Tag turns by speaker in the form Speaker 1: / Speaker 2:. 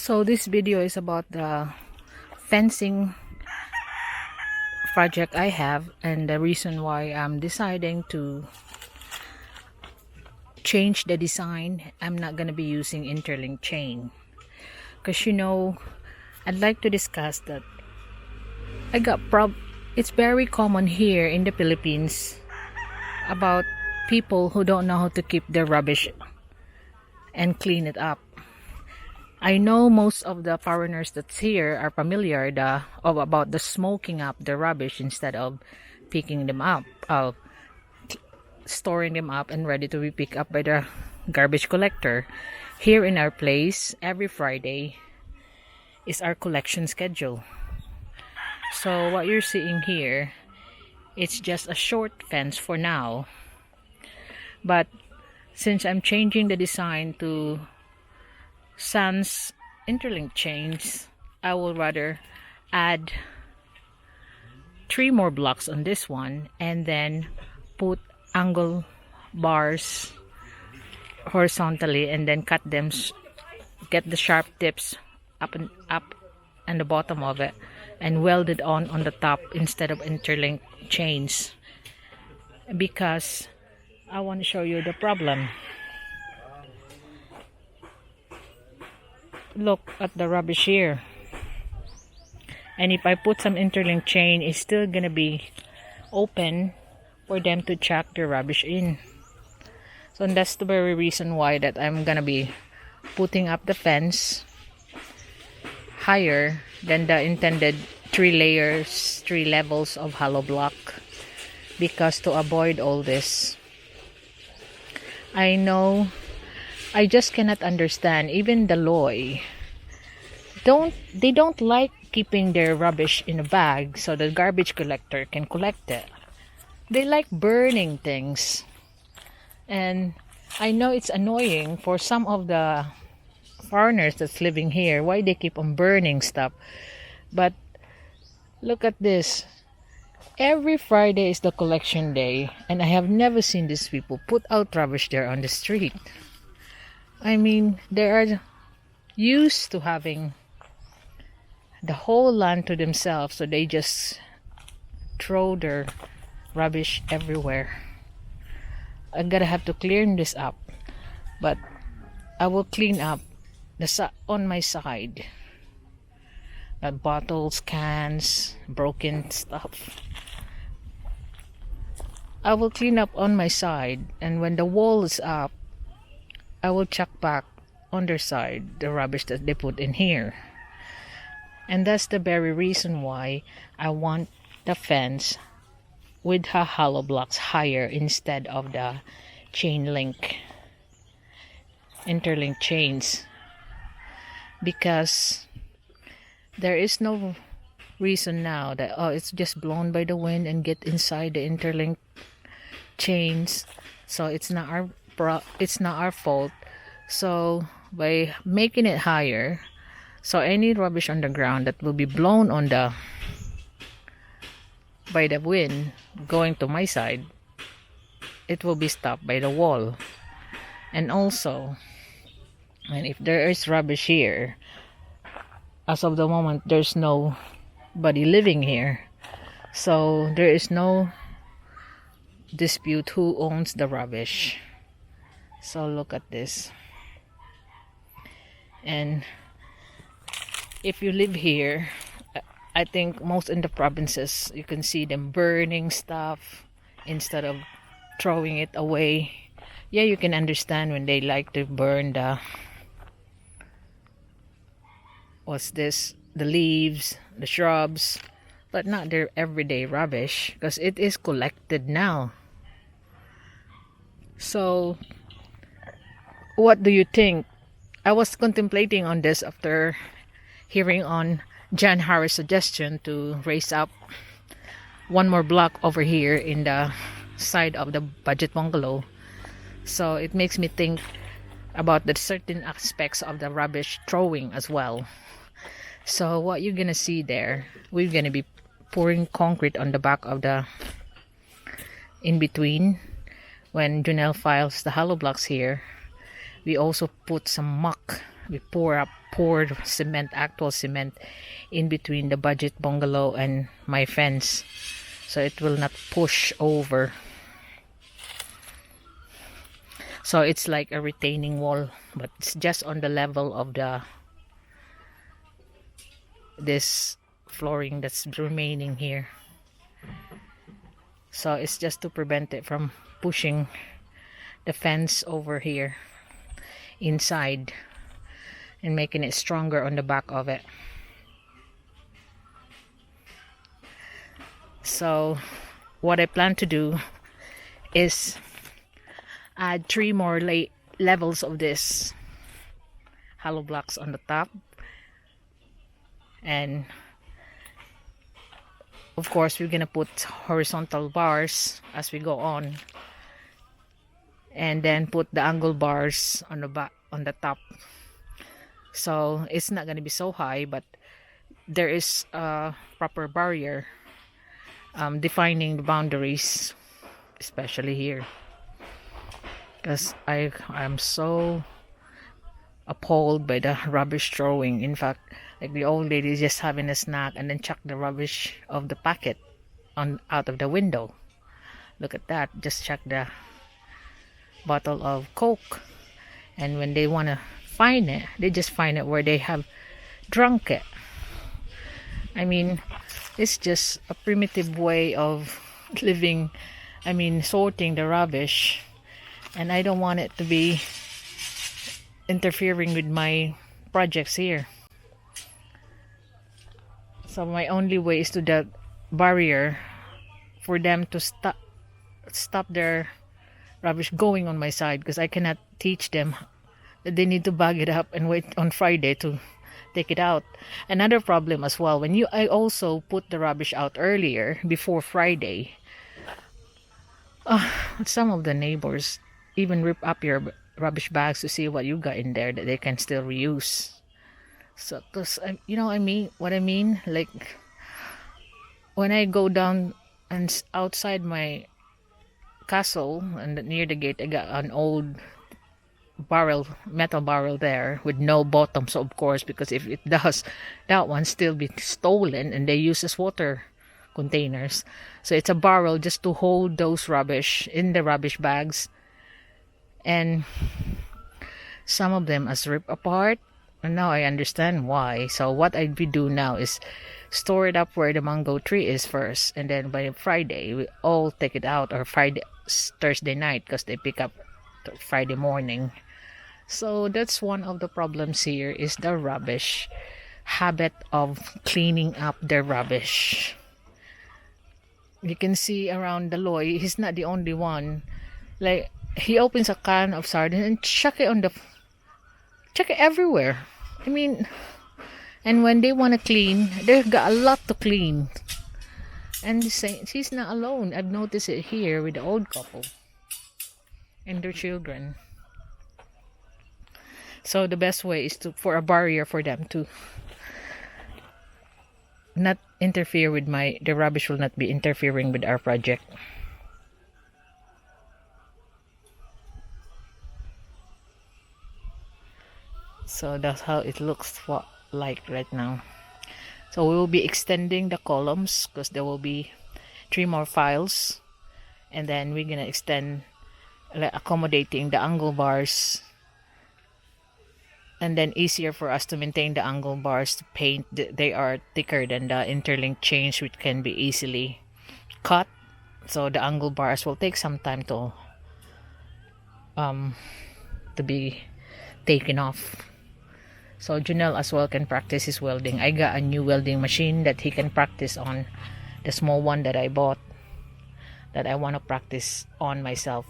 Speaker 1: So this video is about the fencing project I have, and the reason why I'm deciding to change the design. I'm not gonna be using interlink chain because I'd like to discuss that it's very common here in the Philippines about people who don't know how to keep their rubbish and clean it up. I know most of the foreigners that's here are familiar about the smoking up the rubbish instead of picking them up, storing them up and ready to be picked up by the garbage collector. Here in our place, every Friday is our collection schedule. So what you're seeing here, it's just a short fence for now. But since I'm changing the design to sans interlink chains, I will rather add 3 more blocks on this one and then put angle bars horizontally and then cut them, get the sharp tips up and the bottom of it and weld it on the top instead of interlink chains, because I want to show you the problem. Look at the rubbish here, and if I put some interlink chain, it's still gonna be open for them to chuck the rubbish in. So that's the very reason why that I'm gonna be putting up the fence higher than the intended 3 levels of hollow block, because to avoid all this. I know, I just cannot understand. Even the Loy they don't like keeping their rubbish in a bag so the garbage collector can collect it. They like burning things, and I know it's annoying for some of the foreigners that's living here why they keep on burning stuff. But look at this. Every Friday is the collection day, and I have never seen these people put out rubbish there on the street. I mean, they are used to having the whole land to themselves, so they just throw their rubbish everywhere. I'm gonna have to clean this up, but I will clean up on my side. Bottles, cans, broken stuff. I will clean up on my side, and when the wall is up, I will chuck back on their side the rubbish that they put in here. And that's the very reason why I want the fence with the hollow blocks higher instead of the interlink chains, because there is no reason now that it's just blown by the wind and get inside the interlink chains. So it's not our fault. So by making it higher, so any rubbish on the ground that will be blown by the wind going to my side, it will be stopped by the wall. And also, and if there is rubbish here, as of the moment there's nobody living here, so there is no dispute who owns the rubbish. So look at this. And if you live here, I think most in the provinces you can see them burning stuff instead of throwing it away. Yeah, you can understand when they like to burn the leaves, the shrubs, but not their everyday rubbish, because it is collected now. So what do you think? I was contemplating on this after hearing on John Harris' suggestion to raise up 1 more block over here in the side of the budget bungalow. So it makes me think about the certain aspects of the rubbish throwing as well. So what you're gonna see there, we're gonna be pouring concrete on the back of the in between. When Junelle files the hollow blocks here, we also put some muck. We pour pour cement, actual cement, in between the budget bungalow and my fence, so it will not push over. So it's like a retaining wall, but it's just on the level of this flooring that's remaining here. So it's just to prevent it from pushing the fence over here inside and making it stronger on the back of it. So what I plan to do is add 3 more levels of this hollow blocks on the top, and of course we're gonna put horizontal bars as we go on, and then put the angle bars on the back, on the top. So it's not gonna be so high, but there is a proper barrier defining the boundaries, especially here, because I'm so appalled by the rubbish throwing. In fact, like the old lady is just having a snack and then chuck the rubbish of the packet out of the window. Look at that, just chuck the bottle of Coke, and when they want to find it, they just find it where they have drunk it. I mean, it's just a primitive way of living, I mean, sorting the rubbish, and I don't want it to be interfering with my projects here. So my only way is to the barrier for them to stop their rubbish going on my side, because I cannot teach them that they need to bag it up and wait on Friday to take it out. Another problem as well, when I also put the rubbish out earlier before Friday, some of the neighbors even rip up your rubbish bags to see what you got in there that they can still reuse. So, cause you know what I mean? Like when I go down and outside my castle and near the gate, I got an old metal barrel there with no bottom. So of course, because if it does, that one still be stolen, and they use as water containers. So it's a barrel just to hold those rubbish in the rubbish bags, and some of them as rip apart. And now I understand why. So what I do now is store it up where the mango tree is first, and then by Friday we all take it out, or Thursday night, because they pick up Friday morning. So that's one of the problems here, is the rubbish habit of cleaning up the rubbish. You can see around the Loy, he's not the only one. Like, he opens a can of sardines and chuck it everywhere. I mean, and when they want to clean, they've got a lot to clean. And she's not alone. I've noticed it here with the old couple and their children. So the best way is for a barrier for them to not interfere with the rubbish will not be interfering with our project. So that's how it looks like right now. So we will be extending the columns, because there will be 3 more files, and then we're gonna extend, like, accommodating the angle bars, and then easier for us to maintain the angle bars to paint. They are thicker than the interlinked chains, which can be easily cut. So the angle bars will take some time to be taken off. So Junel as well can practice his welding. I got a new welding machine that he can practice on, the small one that I bought, that I want to practice on myself.